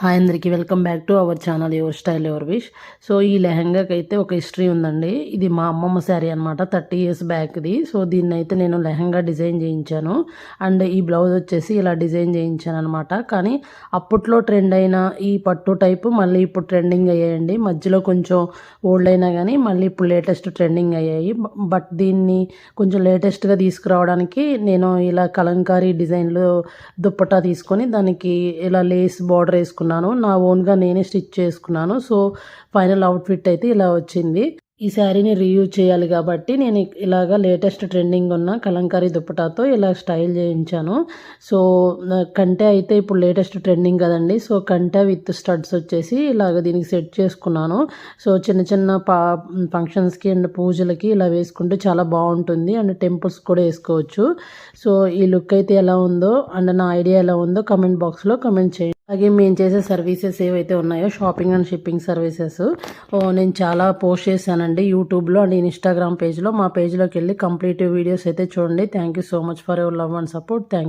Hi అందరికీ welcome back to our channel your style your wish. So ఈ లెహంగాకి అయితే ఒక హిస్టరీ ఉందండి. ఇది మా అమ్మమ్మ శారీ అనమాట, 30 years బ్యాక్ది. సో దీన్ని అయితే నేను లెహంగా డిజైన్ చేయించాను. అండ్ ఈ బ్లౌజ్ వచ్చేసి ఇలా డిజైన్ చేయించాను అనమాట. కానీ అప్పట్లో ట్రెండ్ అయిన ఈ పట్టు టైపు మళ్ళీ ఇప్పుడు ట్రెండింగ్ అయ్యాయండి. మధ్యలో కొంచెం ఓల్డ్ అయినా కానీ మళ్ళీ ఇప్పుడు లేటెస్ట్ ట్రెండింగ్ అయ్యాయి. బట్ దీన్ని కొంచెం లేటెస్ట్గా తీసుకురావడానికి నేను ఇలా కలంకారీ డిజైన్లో దుప్పటా తీసుకొని దానికి ఇలా లేస్ బార్డర్ వేసుకున్నాను. నా ఓన్గా నేనే స్టిచ్ చేసుకున్నాను. సో ఫైనల్ అవుట్ఫిట్ అయితే ఇలా వచ్చింది. ఈ శారీని రీయూజ్ చేయాలి కాబట్టి నేను ఇలాగా లేటెస్ట్ ట్రెండింగ్ ఉన్న కలంకారీ దుప్పటాతో ఇలా స్టైల్ చేయించాను. సో కంటె అయితే ఇప్పుడు లేటెస్ట్ ట్రెండింగ్ కదండి. సో కంటె విత్ స్టడ్స్ వచ్చేసి ఇలాగ దీనికి సెట్ చేసుకున్నాను. సో చిన్న చిన్న ఫంక్షన్స్కి అండ్ పూజలకి ఇలా వేసుకుంటే చాలా బాగుంటుంది. అండ్ టెంపుల్స్ కూడా వేసుకోవచ్చు. సో ఈ లుక్ అయితే ఎలా ఉందో అండ్ నా ఐడియా ఎలా ఉందో కమెంట్ బాక్స్లో కమెంట్ చేయండి. అలాగే మేము చేసే సర్వీసెస్ ఏవైతే ఉన్నాయో షాపింగ్ అండ్ షిప్పింగ్ సర్వీసెస్ నేను చాలా పోస్ట్ చేశానండి యూట్యూబ్లో అండ్ ఇన్స్టాగ్రామ్ పేజ్లో. మా పేజ్లోకి వెళ్ళి కంప్లీట్ వీడియోస్ అయితే చూడండి. Thank you so much for your love and support. Thank you.